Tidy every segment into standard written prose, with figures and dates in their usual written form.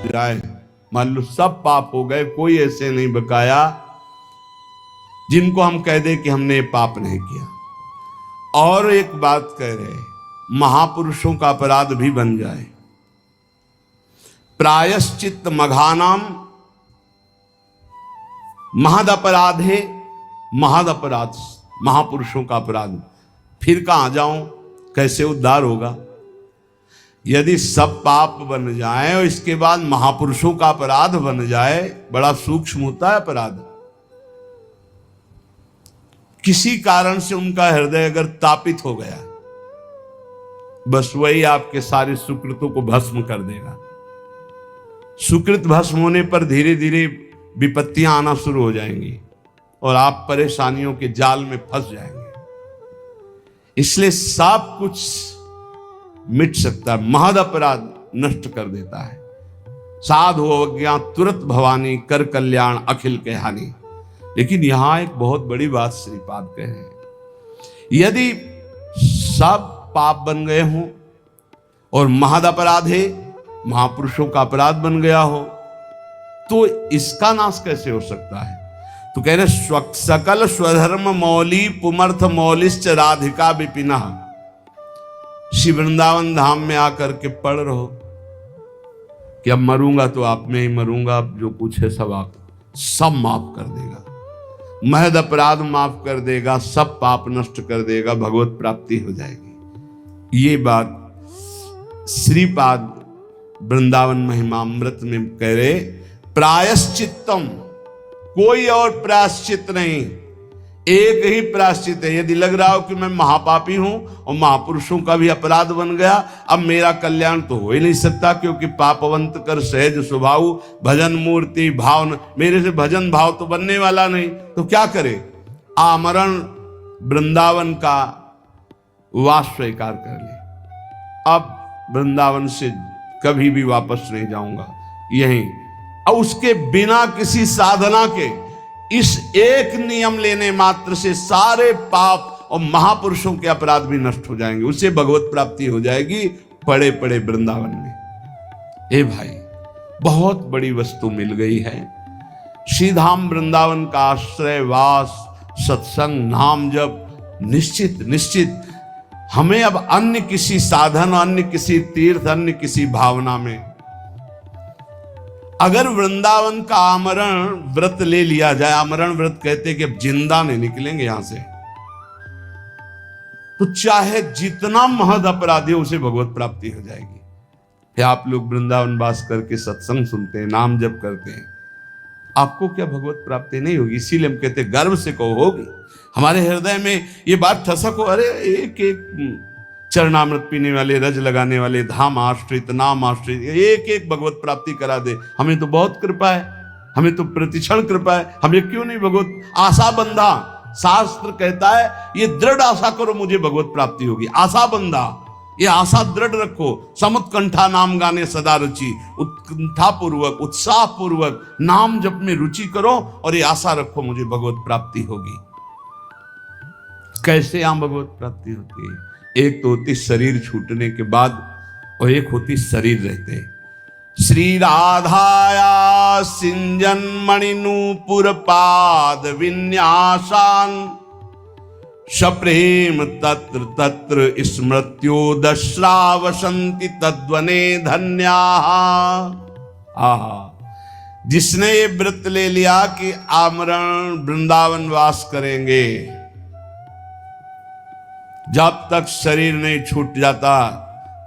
जाए, मान लो सब पाप हो गए, कोई ऐसे नहीं बकाया जिनको हम कह दे कि हमने पाप नहीं किया। और एक बात कह रहे, महापुरुषों का अपराध भी बन जाए, प्रायश्चित मघानाम महद अपराध है, महद अपराध, महापुरुषों का अपराध, फिर कहां जाऊं, कैसे उद्धार होगा? यदि सब पाप बन जाए और इसके बाद महापुरुषों का अपराध बन जाए, बड़ा सूक्ष्म होता है अपराध। किसी कारण से उनका हृदय अगर तापित हो गया, बस वही आपके सारे सुकृतों को भस्म कर देगा। सुकृत भस्म होने पर धीरे धीरे विपत्तियां आना शुरू हो जाएंगी और आप परेशानियों के जाल में फंस जाएंगे। इसलिए सब कुछ मिट सकता है, महद अपराध नष्ट कर देता है। साधु अवज्ञा तुरंत भवानी, कर कल्याण अखिल के हानि। लेकिन यहां एक बहुत बड़ी बात श्रीपाद कह रहे हैं, यदि सब पाप बन गए हों और महद अपराध है, महापुरुषों का अपराध बन गया हो, तो इसका नाश कैसे हो सकता है? तो कह रहे सकल स्वधर्म मौली पुमर्थ मौलिश्च राधिका विपिना। श्री वृंदावन धाम में आकर के पढ़ रहो कि अब मरूंगा तो आप में ही मरूंगा, अब जो कुछ है सब आप सब माफ कर देगा, महद अपराध माफ कर देगा, सब पाप नष्ट कर देगा, भगवत प्राप्ति हो जाएगी। ये बात श्रीपाद वृंदावन महिमामृत में कह रहे, प्रायश्चित्तम, कोई और प्रायश्चित नहीं, एक ही प्रायश्चित है। यदि लग रहा हो कि मैं महापापी हूं और महापुरुषों का भी अपराध बन गया, अब मेरा कल्याण तो हो ही नहीं सकता, क्योंकि पापवंत कर सहज स्वभाव, भजन मूर्ति भाव, मेरे से भजन भाव तो बनने वाला नहीं, तो क्या करे? आमरण वृंदावन का वास स्वीकार कर ले, अब वृंदावन से कभी भी वापस नहीं जाऊंगा, यहीं। और उसके बिना किसी साधना के इस एक नियम लेने मात्र से सारे पाप और महापुरुषों के अपराध भी नष्ट हो जाएंगे, उससे भगवत प्राप्ति हो जाएगी पड़े पड़े वृंदावन में। ए भाई, बहुत बड़ी वस्तु मिल गई है। श्रीधाम वृंदावन का आश्रय, वास, सत्संग, नाम जप, निश्चित निश्चित हमें अब अन्य किसी साधन, अन्य किसी तीर्थ, अन्य किसी भावना में, अगर वृंदावन का आमरण व्रत ले लिया जाए, आमरण व्रत कहते हैं कि अब जिंदा नहीं निकलेंगे यहां से, तो चाहे जितना महद अपराधी हो उसे भगवत प्राप्ति हो जाएगी। फिर आप लोग वृंदावन वास करके सत्संग सुनते हैं, नाम जप करते हैं, आपको क्या भगवत प्राप्ति नहीं होगी? इसीलिए हम कहते हैं गर्व से कहो होगी। हमारे हृदय में ये बात ठसक हो, अरे एक एक चरणामृत पीने वाले, रज लगाने वाले, धाम आश्रित, नाम आश्रित, एक एक भगवत प्राप्ति करा दे, हमें तो बहुत कृपा है, हमें तो प्रतिक्षण कृपा है, हमें क्यों नहीं भगवत आशा बंधा। शास्त्र कहता है ये दृढ़ आशा करो मुझे भगवत प्राप्ति होगी, आशा बंधा, ये आशा दृढ़ रखो। समुत्कंठा नाम गाने सदा रुचि, उत्कंठा पूर्वक, उत्साह पूर्वक नाम जप में रुचि करो और ये आशा रखो मुझे भगवत प्राप्ति होगी। कैसे यहां भगवत प्राप्ति होती है? एक तो होती शरीर छूटने के बाद और एक होती शरीर रहते। श्री राधाया सिंजन मणिनूपुर पाद विन्यासान, सप्रेम तत्र तत्र स्मृत्यो दश्रावसंति तद्वने धन्या। जिसने ये व्रत ले लिया कि आमरण वृंदावन वास करेंगे, जब तक शरीर नहीं छूट जाता,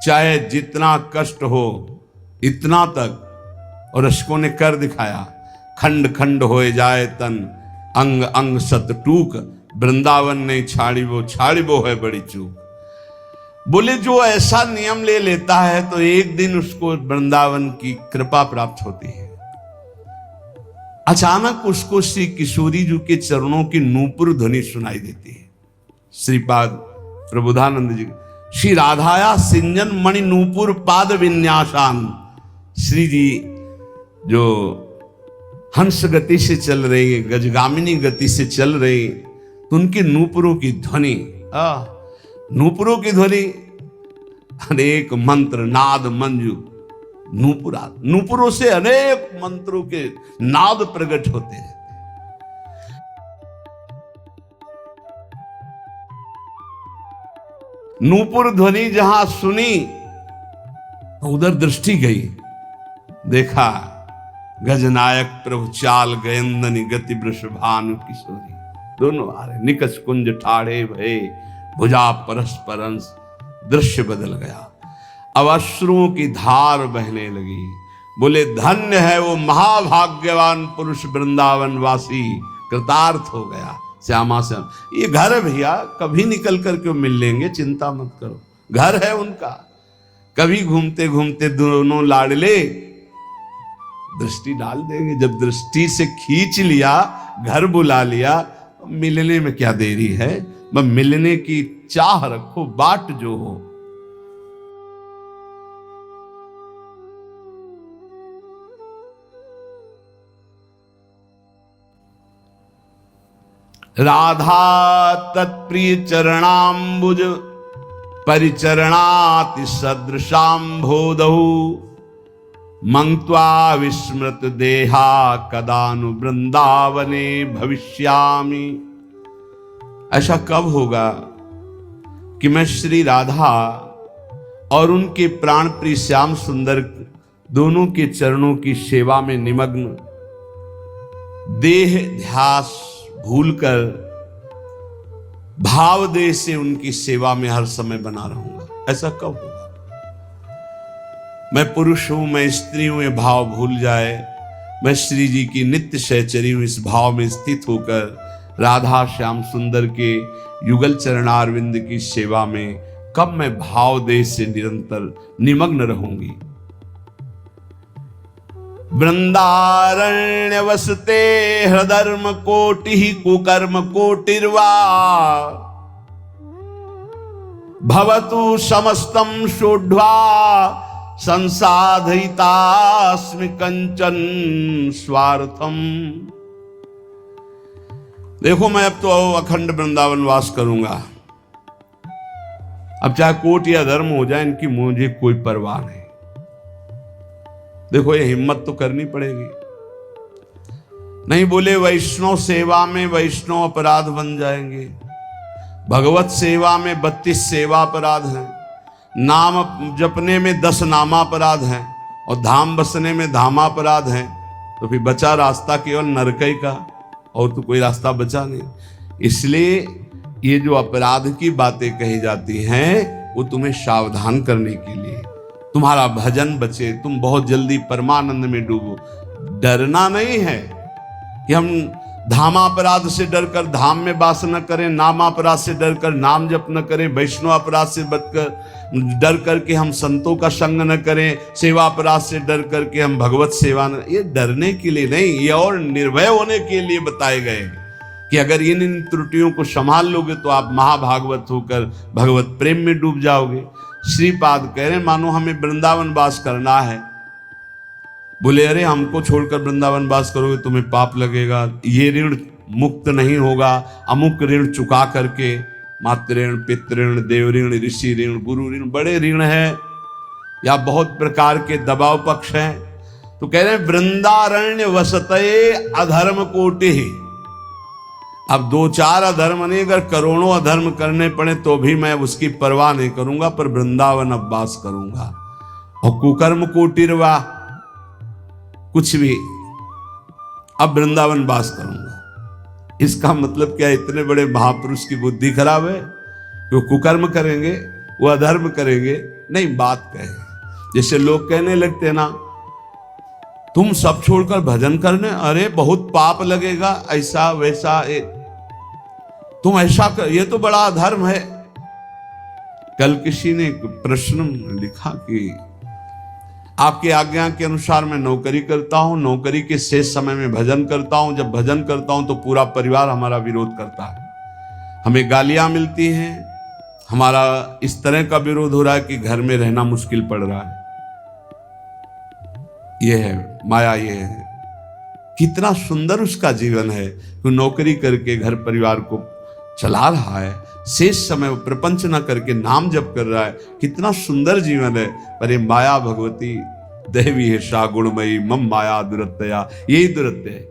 चाहे जितना कष्ट हो इतना तक, और अशकों ने कर दिखाया, खंड खंड होए जाए तन, अंग अंग सत टूक, वृंदावन नहीं छाड़ी वो है बड़ी चूक। बोले जो ऐसा नियम ले लेता है तो एक दिन उसको वृंदावन की कृपा प्राप्त होती है। अचानक उसको श्री किशोरी जी के चरणों की नूपुर ध्वनि सुनाई देती है। श्रीपाद प्रबोधानंद जी, श्री राधाया सिंजन मणि नूपुर पाद विन्यासान, श्री जी जो हंस गति से चल रही है, गजगामिनी गति से चल रही, तो उनके नूपुरों की ध्वनि, नूपुरों की ध्वनि, अनेक मंत्र नाद मंजू नूपुरा, नूपुरों से अनेक मंत्रों के नाद प्रकट होते हैं। नूपुर ध्वनि जहां सुनी उधर दृष्टि गई, देखा गजनायक प्रभु चाल गयंदनी गति वृषभानु किशोरी, दोनों आ रहे, निकष कुंज ठाड़े भये भुजा परस्पर अंश, दृश्य बदल गया। अब अश्रुओं की धार बहने लगी। बोले धन्य है वो महाभाग्यवान पुरुष वृंदावन वासी, कृतार्थ हो गया श्यामा से। ये घर है भैया, कभी निकल कर के मिल लेंगे, चिंता मत करो, घर है उनका। कभी घूमते घूमते दोनों लाडले दृष्टि डाल देंगे। जब दृष्टि से खींच लिया, घर बुला लिया, मिलने में क्या देरी है। बस मिलने की चाह रखो, बाट जो हो। राधा तत्प्रिय चरणाम्बुज परिचरणाति सदृशाम्भोदहु मंक्त्वा विस्मृत देहा कदानु वृंदावने भविष्यामि। ऐसा कब होगा कि मैं श्री राधा और उनके प्राण प्रिय श्याम सुंदर दोनों के चरणों की सेवा में निमग्न, देह ध्यास भूलकर भाव देह से उनकी सेवा में हर समय बना रहूंगा। ऐसा कब होगा? मैं पुरुष हूं, मैं स्त्री हूं, ये भाव भूल जाए। मैं श्री जी की नित्य सहचरी हूं, इस भाव में स्थित होकर राधा श्याम सुंदर के युगल चरणारविंद की सेवा में कब मैं भाव देह से निरंतर निमग्न रहूंगी। वृंदारण्य वसते हृदर्म कोटि कुकर्म कोटिर्वा भवतु समस्तम शोढ्वा संसाधयितास्मि कंचन स्वार्थम। देखो मैं अब तो अखंड वृंदावन वास करूंगा, अब चाहे कोट या धर्म हो जाए, इनकी मुझे कोई परवाह नहीं। देखो ये हिम्मत तो करनी पड़ेगी। नहीं बोले वैष्णव सेवा में वैष्णव अपराध बन जाएंगे, भगवत सेवा में 32 सेवा अपराध हैं, नाम जपने में 10 नामापराध हैं, और धाम बसने में धामापराध हैं। तो फिर बचा रास्ता केवल नरकई का, और तो कोई रास्ता बचा नहीं। इसलिए ये जो अपराध की बातें कही जाती हैं वो तुम्हें सावधान करने के लिए, तुम्हारा भजन बचे, तुम बहुत जल्दी परमानंद में डूबो। डरना नहीं है कि हम धामापराध से डरकर धाम में वास न करें, नामापराध से डरकर नाम जप न करें, वैष्णव अपराध से डर करके हम संतों का संग न करें, सेवा अपराध से डर करके हम भगवत सेवा न। ये डरने के लिए नहीं, ये और निर्भय होने के लिए बताए गए कि अगर इन त्रुटियों को संभाल लोगे तो आप महाभागवत होकर भगवत प्रेम में डूब जाओगे। श्रीपाद कह रहे मानो हमें वृंदावन वास करना है। बोले अरे हमको छोड़कर वृंदावन वास करोगे तुम्हें पाप लगेगा, ये ऋण मुक्त नहीं होगा। अमुक ऋण चुका करके, मातृ ऋण, पितृ ऋण, देव ऋण, ऋषि ऋण, गुरु ऋण, बड़े ऋण हैं या बहुत प्रकार के दबाव पक्ष हैं। तो कह रहे हैं वृंदारण्य वसते अधर्म कोटि। अब 2-4 अधर्म नहीं, अगर करोड़ों अधर्म करने पड़े तो भी मैं उसकी परवाह नहीं करूंगा, पर वृंदावन अब वास करूंगा। और कुकर्म कोटिर्वा, कुछ भी, अब वृंदावन वास करूंगा। इसका मतलब क्या? इतने बड़े महापुरुष की बुद्धि खराब है? वो कुकर्म करेंगे, वो अधर्म करेंगे? नहीं, बात कहे जैसे लोग कहने लगते ना, तुम सब छोड़कर भजन करने, अरे बहुत पाप लगेगा, ऐसा वैसा, तुम ऐसा कर, ये तो बड़ा अधर्म है। कल किसी ने एक प्रश्न लिखा कि आपकी आज्ञा के अनुसार मैं नौकरी करता हूं, नौकरी के शेष समय में भजन करता हूं, जब भजन करता हूं तो पूरा परिवार हमारा विरोध करता है, हमें गालियां मिलती हैं, हमारा इस तरह का विरोध हो रहा है कि घर में रहना मुश्किल पड़ रहा है। यह है माया, ये है। कितना सुंदर उसका जीवन है, वो नौकरी करके घर परिवार को चला रहा है, शेष समय वो प्रपंच न करके नाम जप कर रहा है, कितना सुंदर जीवन है। पर ये माया भगवती देवी है सा गुणमयी मम माया दुरत्या, यही दुरत्य है।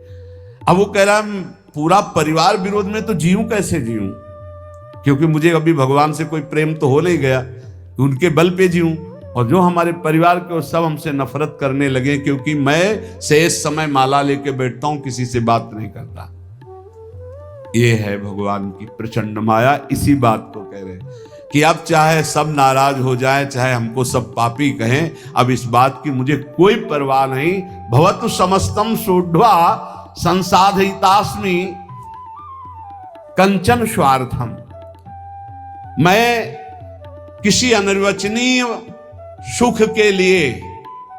अब वो कह रहा है पूरा परिवार विरोध में तो जीऊं कैसे जीऊं, क्योंकि मुझे अभी भगवान से कोई प्रेम तो हो नहीं गया, उनके बल पे जीऊं, और जो हमारे परिवार के वो सब हमसे नफरत करने लगे, क्योंकि मैं शेष समय माला लेके बैठता हूं, किसी से बात नहीं करता। ये है भगवान की प्रचंड माया। इसी बात को कह रहे कि अब चाहे सब नाराज हो जाए, चाहे हमको सब पापी कहें, अब इस बात की मुझे कोई परवाह नहीं। भवतु समस्तम सोढ़वा संसाधितास्मि कंचन स्वार्थम, मैं किसी अनिर्वचनीय सुख के लिए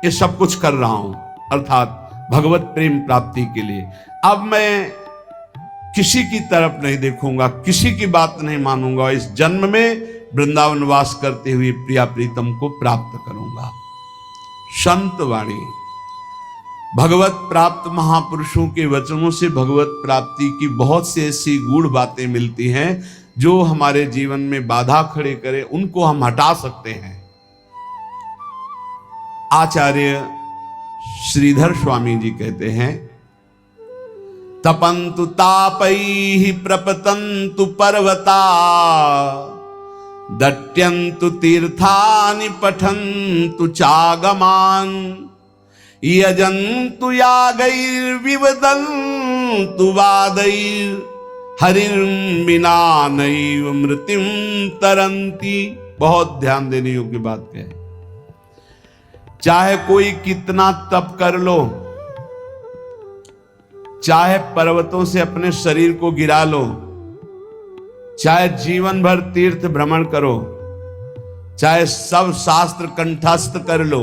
ये सब कुछ कर रहा हूं, अर्थात भगवत प्रेम प्राप्ति के लिए। अब मैं किसी की तरफ नहीं देखूंगा, किसी की बात नहीं मानूंगा, इस जन्म में वृंदावन वास करते हुए प्रिया प्रीतम को प्राप्त करूंगा। संत वाणी, भगवत प्राप्त महापुरुषों के वचनों से भगवत प्राप्ति की बहुत सी ऐसी गूढ़ बातें मिलती हैं जो हमारे जीवन में बाधा खड़े करे, उनको हम हटा सकते हैं। आचार्य श्रीधर स्वामी जी कहते हैं, तपंतु तापैहि प्रपतंतु पर्वता, दट्यंतु तीर्थानि पठन्तु चागमान, यजन्तु यागैर्विवदन्तु वादैर्, हरिर्विना नैव मृत्युं तरन्ति। बहुत ध्यान देने योग्य बात है। चाहे कोई कितना तप कर लो, चाहे पर्वतों से अपने शरीर को गिरा लो, चाहे जीवन भर तीर्थ भ्रमण करो, चाहे सब शास्त्र कंठस्थ कर लो,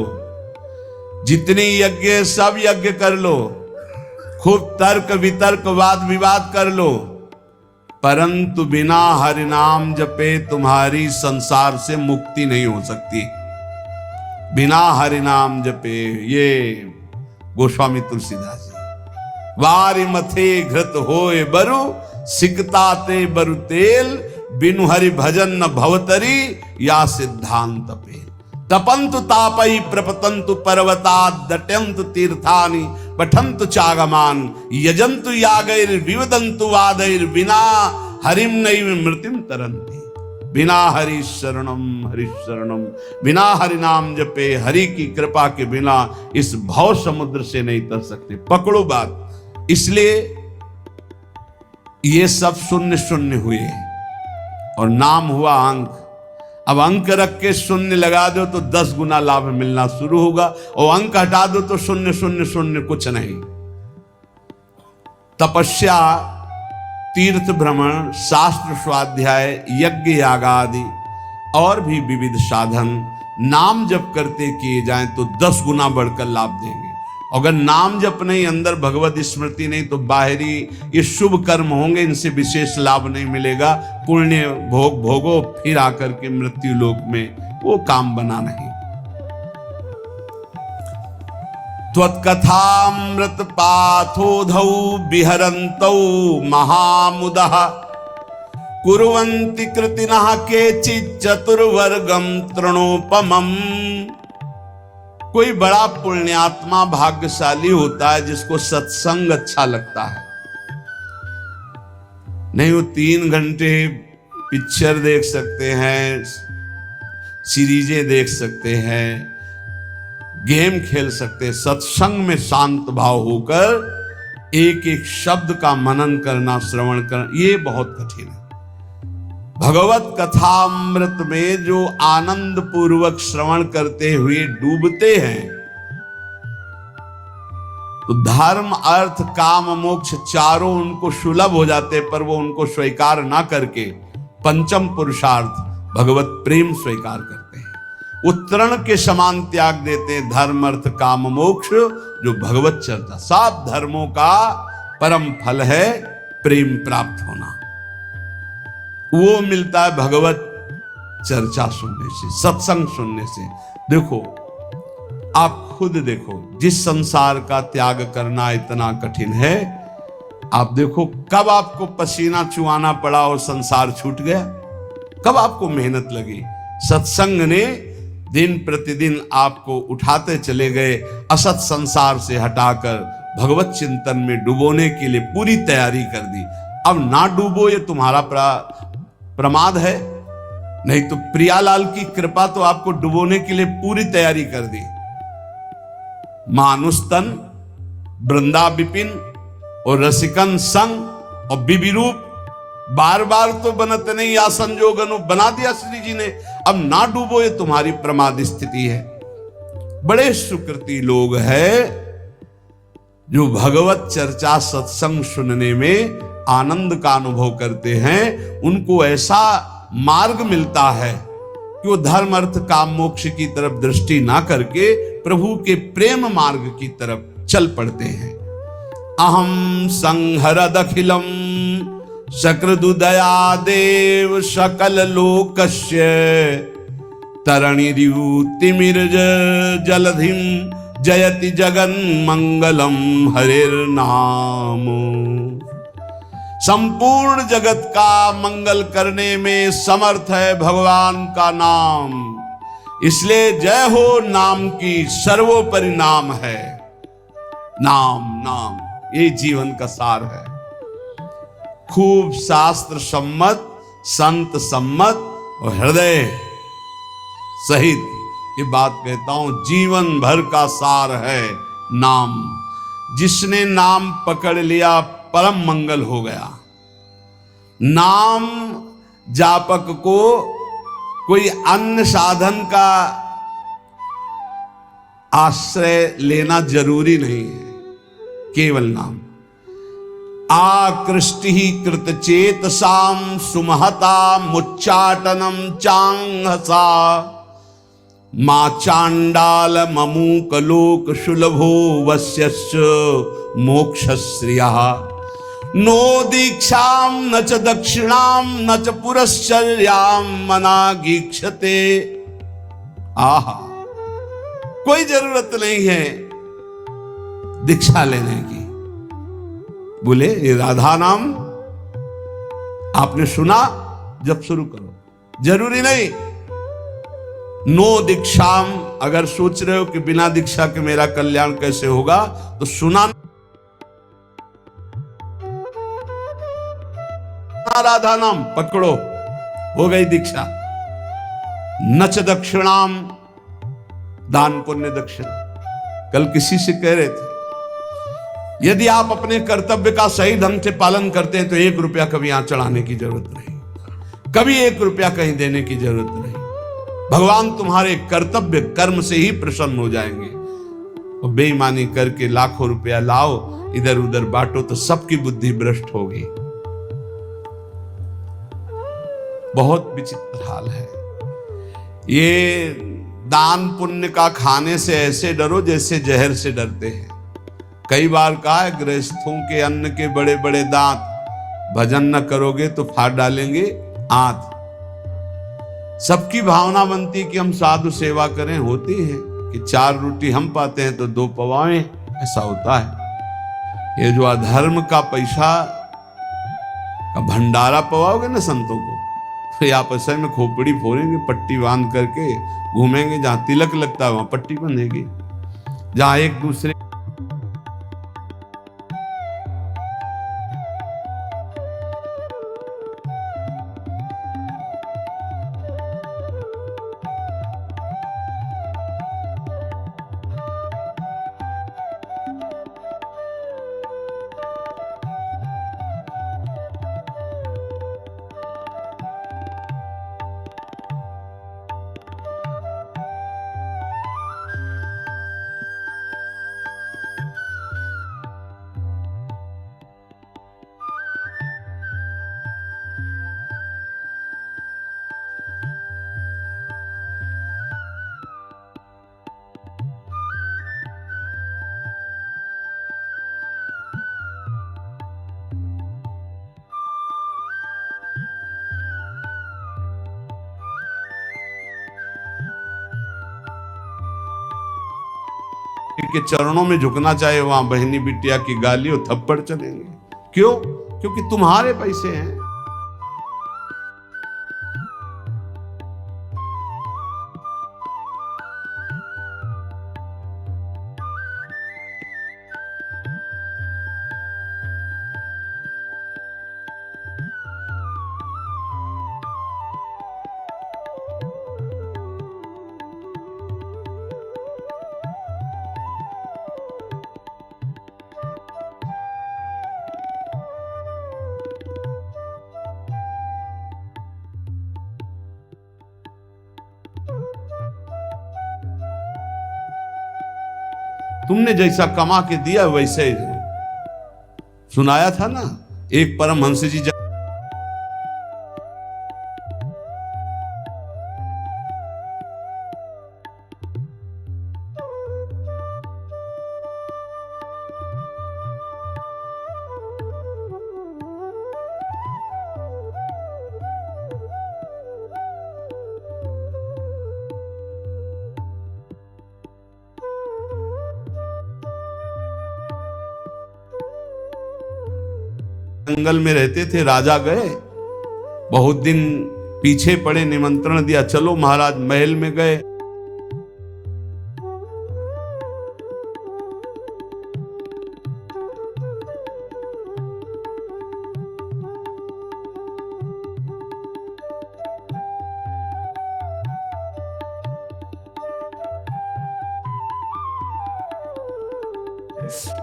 जितनी यज्ञ सब यज्ञ कर लो, खूब तर्क वितर्क वाद विवाद कर लो, परंतु बिना हरि नाम जपे तुम्हारी संसार से मुक्ति नहीं हो सकती। बिना हरि नाम जपे, ये गोस्वामी तुलसीदास जी। वारि मथे घृत होए बरु, सिकता ते बरु तेल, बिनु हरि भजन न भवतरी, या सिद्धांत पे। तपंतु तापई प्रपतंतु पर्वता, दट्यंतु तीर्थानि पठन्तु चागमान, यजन्तु यागैर विवदन्तु वादैर, बिना हरिम नैव मृत्युम तरन्ति। बिना हरि शरणम, हरि शरणम, बिना हरि नाम जपे, हरि की कृपा के बिना इस भव समुद्र से नहीं तर सकते। पकड़ो बात। इसलिए ये सब शून्य शून्य हुए और नाम हुआ अंक। अब अंक रख के शून्य लगा दो तो 10 गुना लाभ मिलना शुरू होगा, और अंक हटा दो तो शून्य शून्य शून्य कुछ नहीं। तपस्या, तीर्थ भ्रमण, शास्त्र स्वाध्याय, यज्ञ यागादि और भी विविध साधन नाम जप करते किए जाएं तो 10 गुना बढ़कर लाभ देंगे। अगर नाम जप नहीं, अंदर भगवत स्मृति नहीं, तो बाहरी ये शुभ कर्म होंगे, इनसे विशेष लाभ नहीं मिलेगा। पुण्य भोग भोगो, फिर आकर के मृत्यु लोक में वो काम बना नहीं। त्वत्कथामृत पाथोधौ विहरन्तौ महामुदः, कुर्वन्ति कृतिनः केचित् चतुर्वर्गं तृणोपमम्। कोई बड़ा पुण्यात्मा भाग्यशाली होता है जिसको सत्संग अच्छा लगता है। नहीं वो 3 घंटे पिक्चर देख सकते हैं, सीरीजें देख सकते हैं, गेम खेल सकते हैं। सत्संग में शांत भाव होकर एक एक शब्द का मनन करना, श्रवण करना, ये बहुत कठिन है। भगवत कथामृत में जो आनंद पूर्वक श्रवण करते हुए डूबते हैं, तो धर्म अर्थ काम मोक्ष चारों उनको सुलभ हो जाते, पर वो उनको स्वीकार ना करके पंचम पुरुषार्थ भगवत प्रेम स्वीकार करते हैं। वो तृण के समान त्याग देते हैं, धर्म अर्थ काम मोक्ष, जो भगवत चर्चा। 7 धर्मों का परम फल है प्रेम प्राप्त होना। वो मिलता है भगवत चर्चा सुनने से, सत्संग सुनने से। देखो, आप खुद देखो, जिस संसार का त्याग करना इतना कठिन है, आप देखो कब आपको पसीना चुआना पड़ा और संसार छूट गया, कब आपको मेहनत लगी। सत्संग ने दिन प्रतिदिन आपको उठाते चले गए, असत संसार से हटाकर भगवत चिंतन में डुबोने के लिए पूरी तैयारी कर दी। अब ना डूबो ये तुम्हारा प्रमाद है, नहीं तो प्रियालाल की कृपा तो आपको डुबोने के लिए पूरी तैयारी कर दी। मानुस्तन, वृंदा विपिन और रसिकन संग और बिबी रूप, बार बार तो बनत नहीं या संजोग अनु बना दिया श्री जी ने। अब ना डूबो ये तुम्हारी प्रमाद स्थिति है। बड़े सुकृति लोग हैं जो भगवत चर्चा सत्संग सुनने में आनंद का अनुभव करते हैं। उनको ऐसा मार्ग मिलता है कि वो धर्म अर्थ काम मोक्ष की तरफ दृष्टि ना करके प्रभु के प्रेम मार्ग की तरफ चल पड़ते हैं। अहम संहरद अखिलम सकृदुदया देव सकल लोकस्य तरणिरितिमिर्ज जलधिम जयति जगन मंगलम हरिर्नाम। संपूर्ण जगत का मंगल करने में समर्थ है भगवान का नाम, इसलिए जय हो नाम की, सर्वोपरि नाम है। नाम नाम ये जीवन का सार है। खूब शास्त्र सम्मत, संत सम्मत और हृदय सहित ये बात कहता हूं, जीवन भर का सार है नाम। जिसने नाम पकड़ लिया परम मंगल हो गया। नाम जापक को कोई अन्य साधन का आश्रय लेना जरूरी नहीं है, केवल नाम। आकृष्टि कृत चेतसाम सुमहता मुच्चाटनम चांगसा मां चांडाल ममूक लोक शुलभो वस्यस्य मोक्षश्रिया। नो दीक्षाम न च दक्षिणाम न च पुरश्चर्याम मनागीक्षते। आहा, कोई जरूरत नहीं है दीक्षा लेने की। बोले ये राधा नाम आपने सुना, जब शुरू करो, जरूरी नहीं। नो दीक्षाम, अगर सोच रहे हो कि बिना दीक्षा के मेरा कल्याण कैसे होगा, तो सुना राधा नाम पकड़ो, हो गई दीक्षा। नच दक्षिणाम, दान पुण्य दक्षिणा। कल किसी से कह रहे थे, यदि आप अपने कर्तव्य का सही ढंग से पालन करते हैं तो 1 रुपया कभी यहां चढ़ाने की जरूरत नहीं, कभी 1 रुपया कहीं देने की जरूरत नहीं। भगवान तुम्हारे कर्तव्य कर्म से ही प्रसन्न हो जाएंगे। और बेईमानी करके लाखों रुपया लाओ, इधर उधर बांटो, तो सबकी बुद्धि भ्रष्ट होगी। बहुत विचित्र हाल है ये। दान पुण्य का खाने से ऐसे डरो जैसे जहर से डरते हैं। कई बार कहा है, गृहस्थों के अन्न के बड़े बड़े दांत, भजन न करोगे तो फाड़ डालेंगे आंत। सबकी भावना बनती कि हम साधु सेवा करें, होती है कि 4 रोटी हम पाते हैं तो 2 पवाएं, ऐसा होता है। ये जो अधर्म का पैसा का भंडारा पवाओगे ना संतों को, तो आप ऐसे में खोपड़ी फोड़ेंगे, पट्टी बांध करके घूमेंगे। जहां तिलक लगता है वहां पट्टी बंधेगी, जहां एक दूसरे के चरणों में झुकना चाहे, वहां बहनी बिटिया की गाली और थप्पड़ चलेंगे। क्यों? क्योंकि तुम्हारे पैसे हैं। तुमने जैसा कमा के दिया वैसे ही सुनाया था ना। एक परमहंस जी जंगल में रहते थे, राजा गए, बहुत दिन पीछे पड़े, निमंत्रण दिया, चलो महाराज। महल में गए,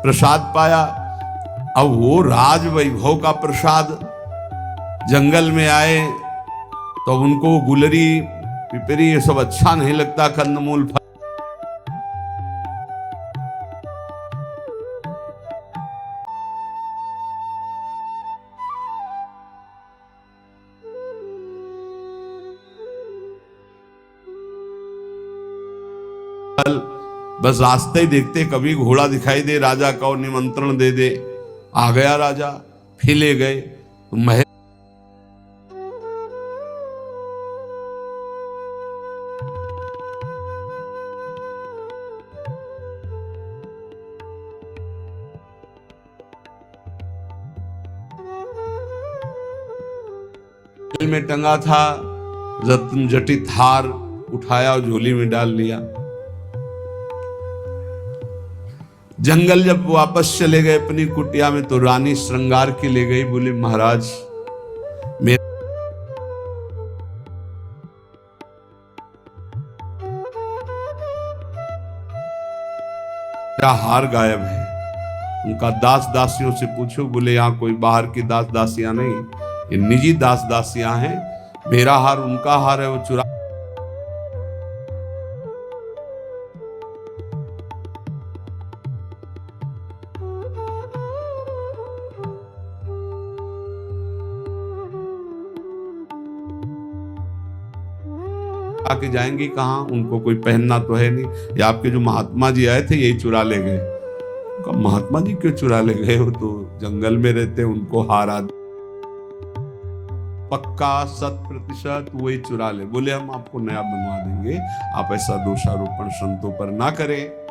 प्रसाद पाया। अब वो राज वैभव का प्रसाद, जंगल में आए तो उनको गुलरी पिपरी ये सब अच्छा नहीं लगता, कंदमूल फल। बस रास्ते ही देखते कभी घोड़ा दिखाई दे राजा का और निमंत्रण दे दे, आ गया राजा, फिर ले गए तो महल। में टंगा था रत्न जटित हार, उठाया और झोली में डाल लिया। जंगल जब वापस चले गए अपनी कुटिया में तो रानी श्रृंगार के ले गई, बोले महाराज मेरा हार गायब है। उनका दास दासियों से पूछो, बोले यहाँ कोई बाहर की दास दासियां नहीं, ये निजी दास दासियां हैं, मेरा हार उनका हार है, वो चुरा। आके जाएंगी कहाँ, उनको कोई पहनना तो है नहीं, या आपके जो महात्मा जी आए थे यही चुरा ले गए। महात्मा जी क्यों चुरा ले गए, वो तो जंगल में रहते, उनको हारा पक्का 100% वही चुरा ले। बोले हम आपको नया बनवा देंगे, आप ऐसा दोषारोपण संतों पर ना करें।